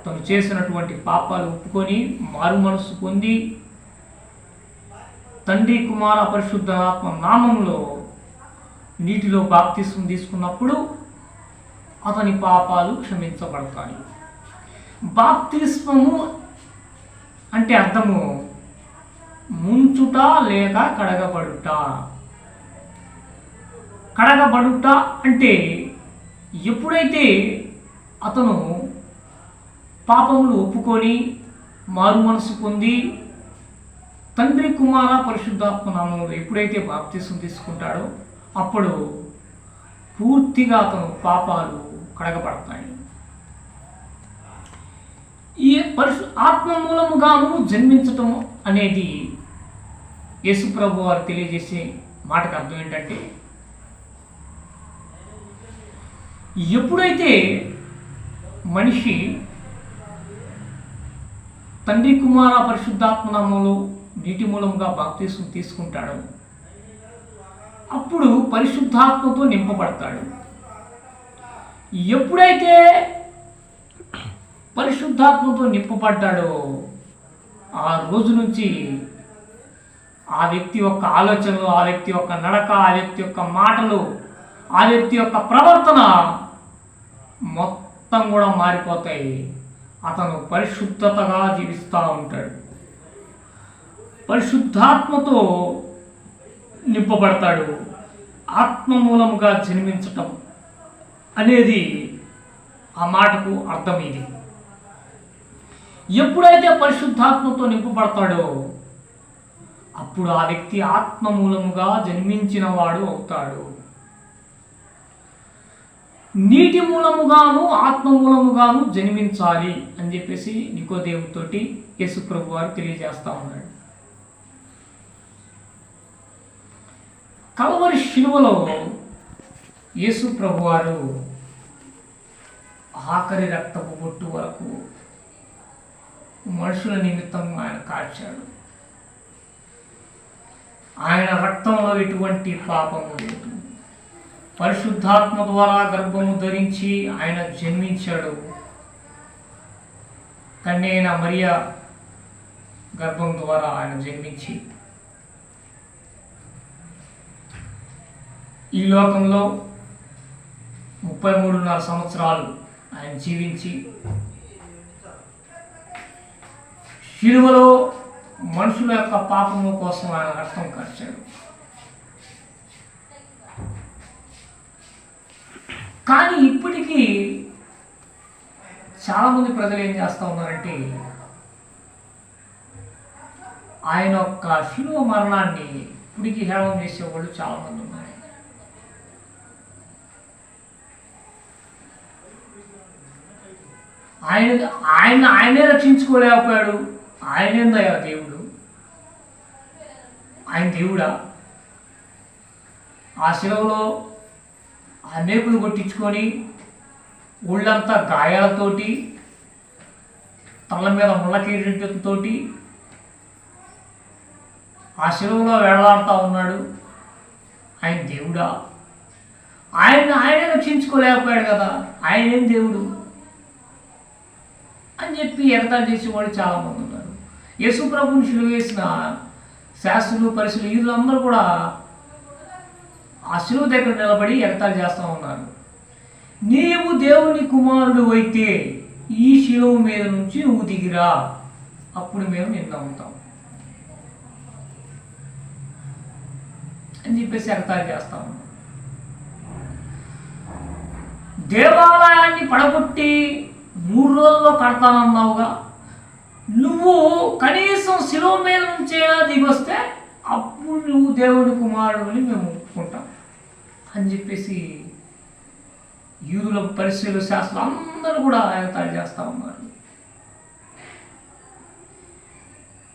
తను చేసినటువంటి పాపాలు ఒప్పుకొని మారు మనసు పొంది తండ్రి కుమార పరిశుద్ధాత్మ నామంలో నీటిలో బాప్తిస్మం తీసుకున్నప్పుడు అతని పాపాలు క్షమించబడతాయి. బాప్తిస్మము అంటే అర్థము ముంచుట లేక కడగబడుట. కడగబడుట అంటే ఎప్పుడైతే అతను పాపములు ఒప్పుకొని మారు మనసు పొంది తండ్రి కుమార పరిశుద్ధాత్మ నామములో ఎప్పుడైతే బాప్తిస్మం తీసుకుంటాడో అప్పుడు పూర్తిగా అతను పాపాలు కడగబడతాయి. ఈ ఆత్మ మూలముగాను జన్మించటం అనేది యేసు ప్రభు వారు తెలియజేసే మాటకు అర్థం ఏంటంటే ఎప్పుడైతే మనిషి తండ్రి కుమార పరిశుద్ధాత్మ నామములో నీటి మూలముగా బాప్తిస్మం తీసుకుంటాడో అప్పుడు పరిశుద్ధాత్మతో నింపబడతాడు. ఎప్పుడైతే పరిశుద్ధాత్మతో నింపబడ్డాడో ఆ రోజు నుంచి ఆ వ్యక్తి యొక్క ఆలోచనలు, ఆ వ్యక్తి యొక్క నడక, ఆ వ్యక్తి యొక్క మాటలు, ఆ వ్యక్తి యొక్క ప్రవర్తన మొత్తం కూడా మారిపోతాయి. అతను పరిశుద్ధతగా జీవిస్తూ ఉంటాడు, పరిశుద్ధాత్మతో నింపబడతాడు. ఆత్మ మూలముగా జన్మించటం అనేది ఆ మాటకు అర్థం ఇది. ఎప్పుడైతే పరిశుద్ధాత్మతో నింపబడతాడో అప్పుడు ఆ వ్యక్తి ఆత్మ మూలముగా జన్మించిన వాడు అవుతాడు. నీటి మూలముగాను ఆత్మ మూలముగాను జన్మించాలి అని చెప్పేసి నికోదేవుతోటి యేసు ప్రభు వారు తెలియజేస్తా ఉన్నాడు. కల్వరి శిలువలో యేసు ప్రభు వారు ఆఖరి రక్తపు బొట్టు వరకు మనుషుల నిమిత్తం ఆయన కార్చాడు. ఆయన రక్తంలో ఎటువంటి పాపము లేదు. పరిశుద్ధాత్మ ద్వారా గర్భము ధరించి ఆయన జన్మించాడు. కన్యైన మరియా గర్భం ద్వారా ఆయన జన్మించి ఈ లోకంలో 33.5 సంవత్సరాలు ఆయన జీవించి శిలువలో మనుషుల యొక్క పాపము కోసం ఆయన రక్తం కార్చాడు. కానీ ఇప్పటికీ చాలామంది ప్రజలు ఏం చేస్తూ ఉన్నారంటే ఆయన యొక్క శిలువ మరణాన్ని ఇప్పటికీ హేళన చేసేవాళ్ళు చాలామంది ఉన్నారు. ఆయనే రక్షించుకోలేకపోయాడు. ఆయనేందయ్యా దేవుడు? ఆయన దేవుడా? ఆ శిలువలో అనేకులు కొట్టించుకొని ఒళ్ళంతా గాయాలతోటి తల మీద ముళ్ళ కిరీటంతోటి ఆ శిలువలో వేలాడుతూ ఉన్నాడు. ఆయన దేవుడా? ఆయనే రక్షించుకోలేకపోయాడు కదా, ఆయనేం దేవుడు అని చెప్పి ఎగతాళి చేసేవాళ్ళు చాలామంది ఉన్నారు. యేసు ప్రభుని శిలువ వేసిన శాస్త్రులు, పరిశీలు వీళ్ళందరూ కూడా ఆ శిలువ దగ్గర నిలబడి ఎగతాళి చేస్తూ ఉన్నారు. నీవు దేవుని కుమారుడు అయితే ఈ శిలువ మీద నుంచి నువ్వు దిగిరా, అప్పుడు మేము నిన్ను నమ్ముతాం అని చెప్పేసి ఎగతాళి చేస్తా ఉన్నాం. దేవాలయాన్ని పడగొట్టి 3 రోజుల్లో కడతానన్నావుగా, నువ్వు కనీసం శిలువ మీద నుంచైనా దిగొస్తే అప్పుడు నువ్వు దేవుని కుమారుడు అని మేము ఒప్పుకుంటాం అని చెప్పేసి యూదుల పరిశీలు శాస్త్రులు అందరూ కూడా ఆయన తాడి చేస్తూ ఉన్నారు.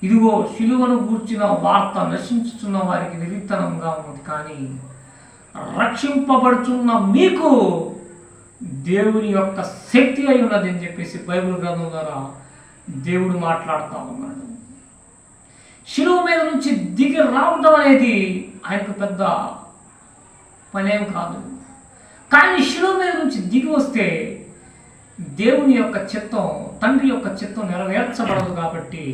ఇదిగో శిలువను గూర్చిన వార్త నశించుతున్న వారికి నిరీతనంగా ఉన్నది, కానీ రక్షింపబడుతున్న మీకు దేవుని యొక్క శక్తి అయి ఉన్నది అని చెప్పేసి బైబిల్ గ్రంథం ద్వారా దేవుడు మాట్లాడుతూ ఉన్నాడు. శిలువ మీద నుంచి దిగి రావడం అనేది ఆయనకు పెద్ద పనేం కాదు, కానీ శిలువ మీద నుంచి దిగి వస్తే దేవుని యొక్క చిత్తం, తండ్రి యొక్క చిత్తం నెరవేర్చబడదు కాబట్టి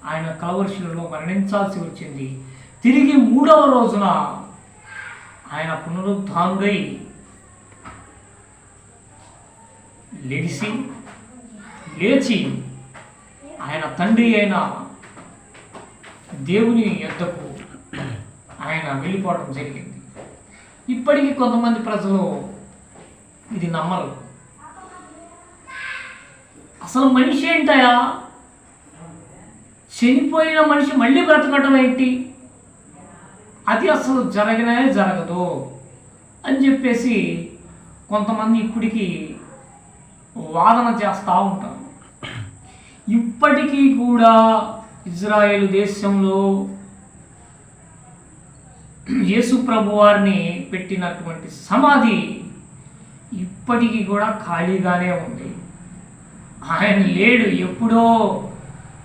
ఆయన కల్వరి శిలువలో మరణించాల్సి వచ్చింది. తిరిగి 3వ రోజున ఆయన పునరుద్ధానుడై లేచి ఆయన తండ్రి అయిన దేవుని యొద్దకు ఆయన వెళ్ళిపోవడం జరిగింది. ఇప్పటికీ కొంతమంది ప్రజలు ఇది నమ్మరు. అసలు మనిషి ఏంటయా, చనిపోయిన మనిషి మళ్ళీ బ్రతకటం ఏంటి, అది అసలు జరగనే జరగదు అని చెప్పేసి కొంతమంది ఇప్పటికీ వాదన చేస్తూ ఉంటారు. ఇప్పటికీ కూడా ఇజ్రాయేల్ దేశంలో యేసు ప్రభు వారిని పెట్టినటువంటి సమాధి ఇప్పటికీ కూడా ఖాళీగానే ఉంది. ఆయన లేడు. ఎప్పుడో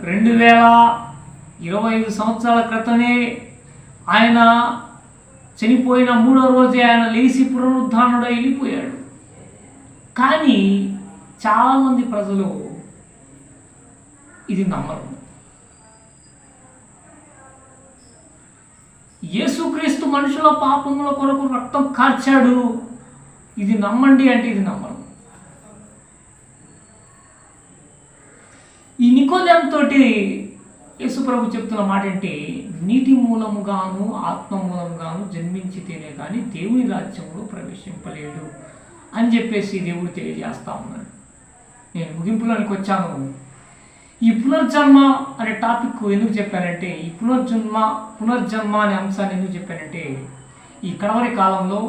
2025 సంవత్సరాల క్రితమే ఆయన చనిపోయిన 3వ రోజే ఆయన లేచి పునరుద్ధానుడై వెళ్ళిపోయాడు. కానీ చాలామంది ప్రజలు ఇది నమ్మరు. యేసుక్రీస్తు మనుషుల పాపముల కొరకు రక్తం కార్చాడు, ఇది నమ్మండి అంటే ఇది నమ్మరు. ఈ నికోదేము యేసు ప్రభు చెప్తున్న మాట ఏంటి, నీటి మూలముగాను ఆత్మ మూలముగాను జన్మించితేనే కానీ దేవుని రాజ్యంలో ప్రవేశింపలేడు అని చెప్పేసి దేవుడు తెలియజేస్తా ఉన్నాడు. నేను ముగింపులోనికి వచ్చాను. ఈ పునర్జన్మ అనే టాపిక్ ఎందుకు చెప్పానంటే, ఈ పునర్జన్మ అనే అంశాన్ని ఎందుకు చెప్పానంటే, ఈ కడవరి కాలంలో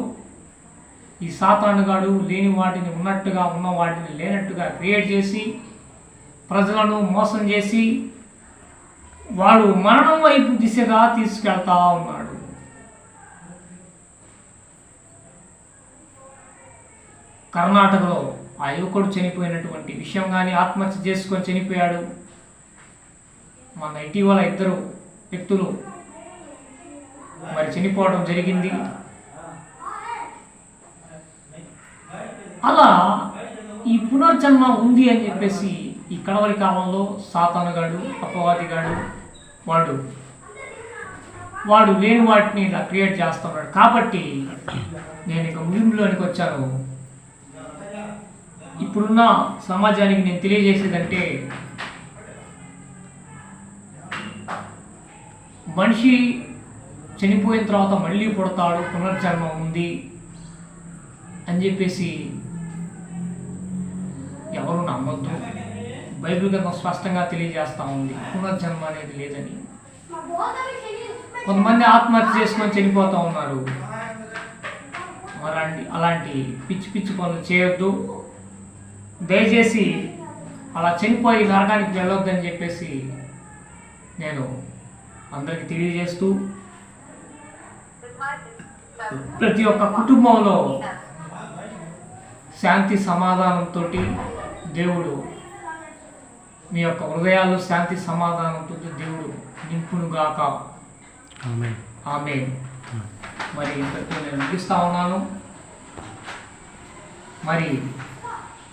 ఈ సాతానుగాడు లేని వాటిని ఉన్నట్టుగా, ఉన్న వాటిని లేనట్టుగా క్రియేట్ చేసి ప్రజలను మోసం చేసి వాడు మరణం వైపు దిశగా తీసుకెళ్తా ఉన్నాడు. కర్ణాటకలో ఆ యువకుడు చనిపోయినటువంటి విషయం కానీ, ఆత్మహత్య చేసుకొని చనిపోయాడు. మన ఇటీవల 2 వ్యక్తులు మరి చనిపోవడం జరిగింది. అలా ఈ పునర్జన్మ ఉంది అని చెప్పేసి ఈ కడవరి కాలంలో సాతానుగాడు, అపవాదిగాడు వాడు లేని వాటిని ఇలా క్రియేట్ చేస్తున్నాడు. కాబట్టి నేను ఇక ముగింపులోనికి వచ్చాను. ఇప్పుడున్న సమాజానికి నేను తెలియజేసేదంటే, మనిషి చనిపోయిన తర్వాత మళ్ళీ పుడతాడు, పునర్జన్మ ఉంది అని చెప్పేసి ఎవరు నమ్మొద్దు. బైబిల్ గ్రంథం స్పష్టంగా తెలియజేస్తూ ఉంది పునర్జన్మ అనేది లేదని. కొంతమంది ఆత్మహత్య చేసుకొని చనిపోతూ ఉన్నారు. అలాంటి పిచ్చి పిచ్చి పనులు చేయొద్దు. దయచేసి అలా చనిపోయి నరకానికి వెళ్ళొద్దని చెప్పేసి నేను అందరికీ తెలియజేస్తూ, ప్రతి ఒక్క కుటుంబంలో శాంతి సమాధానంతో దేవుడు మీ యొక్క హృదయాల్లో శాంతి సమాధానంతో దేవుడు నింపునుగాక. ఆమేన్. మరి ఇంతటితో నేను ముగిస్తా ఉన్నాను. మరి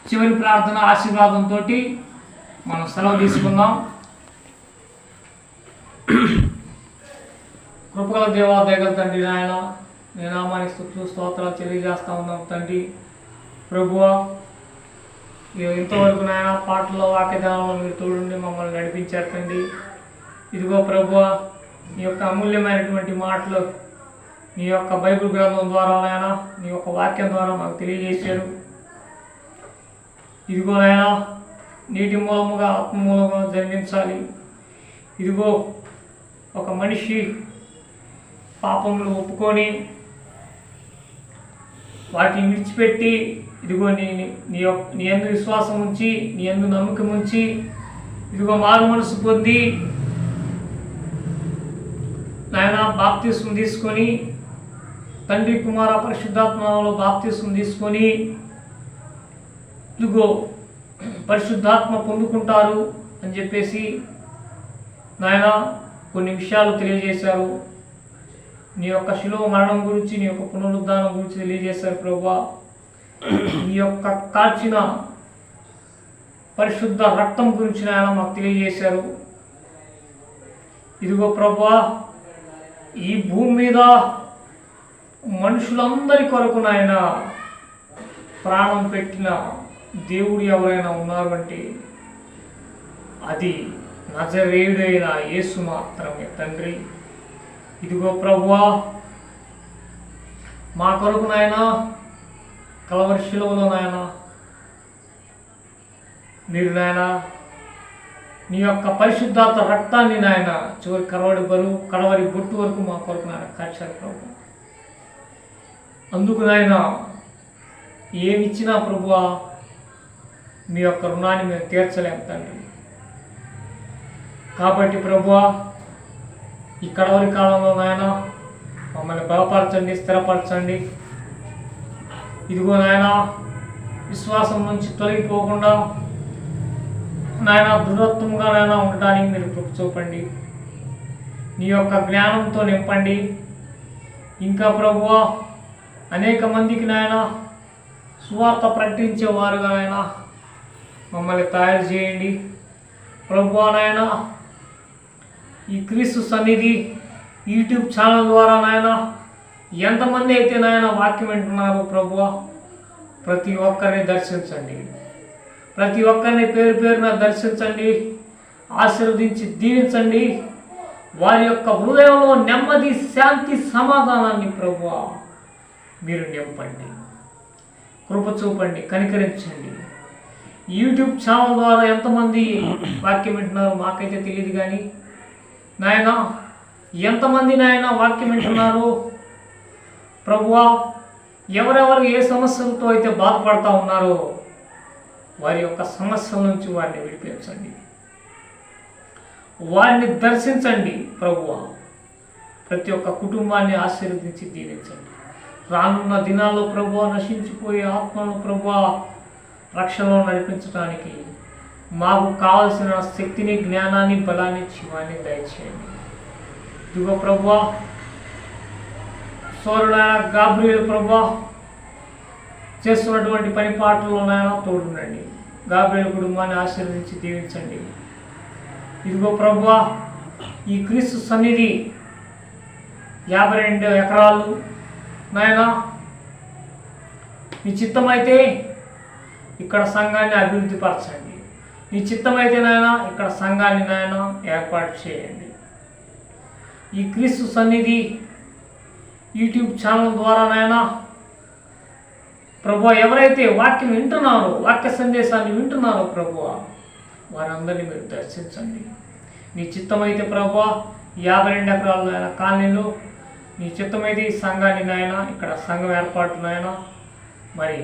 చివరి ప్రార్థన ఆశీర్వాదంతో మనం సెలవు తీసుకుందాం. కృపగల దేవా, దయగల తండ్రి, నాయన నీ నామానికి స్తుతులు స్తోత్రాలు తెలియజేస్తా ఉన్నాం తండ్రి. ప్రభువా, ఇంతవరకు నాయన పాటల్లో వాక్యదానంలో మీరు తోడుండి మమ్మల్ని నడిపించారు తండ్రి. ఇదిగో ప్రభువా, నీ యొక్క అమూల్యమైనటువంటి మాటలు నీ యొక్క బైబిల్ గ్రంథం ద్వారా నాయన నీ యొక్క వాక్యం ద్వారా మాకు తెలియజేశారు. ఇదిగో నాయనా నీటి మూలముగా ఆత్మ మూలముగా జన్మించాలి. ఇదిగో ఒక మనిషి పాపములు ఒప్పుకొని వాటిని విడిచిపెట్టి ఇదిగో నీ యందు విశ్వాసం ఉంచి నీ యందు నమ్మకం ఉంచి ఇదిగో మారు మనసు పొంది నాయన బాప్తిస్మం తీసుకొని తండ్రి కుమార పరిశుద్ధాత్మలో బాప్తిస్మం తీసుకొని ఇదిగో పరిశుద్ధాత్మ పొందుకుంటారు అని చెప్పేసి నాయన కొన్ని విషయాలు తెలియజేశారు. నీ యొక్క శిలువ మరణం గురించి నీ యొక్క పునరుద్ధానం గురించి తెలియజేశారు ప్రభువా. నీ యొక్క కాల్చిన పరిశుద్ధ రక్తం గురించి నాయన మాకు తెలియజేశారు. ఇదిగో ప్రభువా ఈ భూమి మీద మనుషులందరి కొరకు నాయన ప్రాణం పెట్టిన దేవుడు ఎవరైనా ఉన్నారంటే అది నజరేయుడైన యేసు మాత్రమే తండ్రి. ఇదిగో ప్రభువా మా కొరకు నాయన కలవరి శిలువలో నాయన మీరు నాయన నీ యొక్క పరిశుద్ధాత్మ రక్తాన్ని నాయన చివరి కడవరి బొట్టు వరకు మా కొరకు నాయన కాచారు ప్రభు. అందుకు నాయన ఏమిచ్చినా ప్రభువా మీ యొక్క రుణాన్ని మేము తీర్చలేము తండ్రి. కాబట్టి ప్రభువా ఈ కడవరి కాలంలో నాయన మమ్మల్ని బలపరచండి, స్థిరపరచండి. ఇదిగో నాయన విశ్వాసం నుంచి తొలగిపోకుండా నాయన దృఢత్వంగా నాయన ఉండటానికి మీరు కృప చూపండి. నీ యొక్క జ్ఞానంతో నింపండి. ఇంకా ప్రభువా అనేక మందికి నాయన సువార్త ప్రకటించేవారుగా నాయన మమ్మల్ని తయారు చేయండి ప్రభువా. నాయన ఈ క్రీస్తు సన్నిధి యూట్యూబ్ ఛానల్ ద్వారా నాయన ఎంతమంది అయితే నాయన వాక్యం వింటున్నారో ప్రభువా ప్రతి ఒక్కరిని దర్శించండి. ప్రతి ఒక్కరిని పేరు పేరున దర్శించండి, ఆశీర్వదించి దీవించండి. వారి యొక్క హృదయంలో నెమ్మది, శాంతి, సమాధానాన్ని ప్రభువా మీరు నింపండి, కృప చూపండి, కనికరించండి. యూట్యూబ్ ఛానల్ ద్వారా ఎంతమంది వాక్యం వింటున్నారో మాకైతే తెలియదు, కానీ నాయన ఎంతమంది నాయన వాక్యం వింటున్నారో ప్రభువా ఎవరెవరు ఏ సమస్యలతో అయితే బాధపడతా ఉన్నారో వారి యొక్క సమస్యల నుంచి వారిని విడిపించండి, వారిని దర్శించండి ప్రభువా. ప్రతి ఒక్క కుటుంబాన్ని ఆశీర్వదించి దీవించండి. రానున్న దినాల్లో ప్రభువా నశించిపోయే ఆత్మలను ప్రభువా రక్షణలో నడిపించడానికి మాకు కావలసిన శక్తిని, జ్ఞానాన్ని, బలాన్ని, జీవాన్ని దయచేయండి. ఇదిగో ప్రభువా సోదరుడైన గాబ్రియేలు ప్రభువా చేస్తున్నటువంటి పని పాటల్లోనైనా తోడుండండి. గాబ్రియేలు కుటుంబాన్ని ఆశీర్వదించి దీవించండి. ఇదిగో ప్రభువా ఈ క్రీస్తు సన్నిధి 52 ఎకరాలు నాయన నీ చిత్తమైతే ఇక్కడ సంఘాన్ని అభివృద్ధి పరచండి. నీ చిత్తమైతే నాయన ఇక్కడ సంఘాన్ని నాయన ఏర్పాటు చేయండి. ఈ క్రీస్తు సన్నిధి యూట్యూబ్ ఛానల్ ద్వారా నాయన ప్రభువా ఎవరైతే వాక్యం వింటున్నారో, వాక్య సందేశాన్ని వింటున్నారో ప్రభువా వారందరినీ మీరు దర్శించండి. నీ చిత్తమైతే ప్రభువా 52 ఎకరాల నాయన కాలనీలో నీ చిత్తమైతే ఈ సంఘాన్ని నాయన ఇక్కడ సంఘం ఏర్పాటు నాయన మరి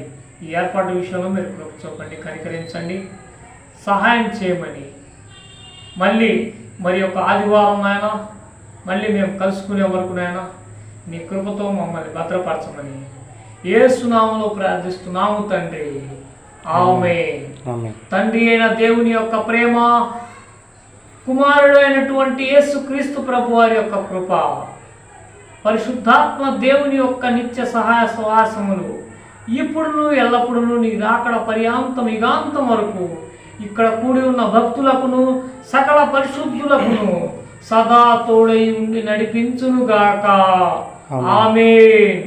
ఈ ఏర్పాటు విషయంలో మీరు కృప చూపండి, కనికరించండి, సహాయం చేయమని మరి ఒక ఆదివారం నాయన మళ్ళీ మేము కలుసుకునే వరకు నాయన నీ కృపతో మమ్మల్ని భద్రపరచమని యేసు నామములో ప్రార్థిస్తున్నాము తండ్రి, ఆమేన్. తండ్రి అయిన దేవుని యొక్క ప్రేమ, కుమారుడు అయినటువంటి యేసు క్రీస్తు ప్రభు వారి యొక్క కృప, పరిశుద్ధాత్మ దేవుని యొక్క నిత్య సహాయ సహవాసములు ఇప్పుడును ఎల్లప్పుడూ నీ రాకడ పర్యాంతం యుగాంతం వరకు ఇక్కడ కూడి ఉన్న భక్తులకును సకల పరిశుద్ధులకును సదా తోడై ఉండి నడిపించునుగాక. ఆమేన్.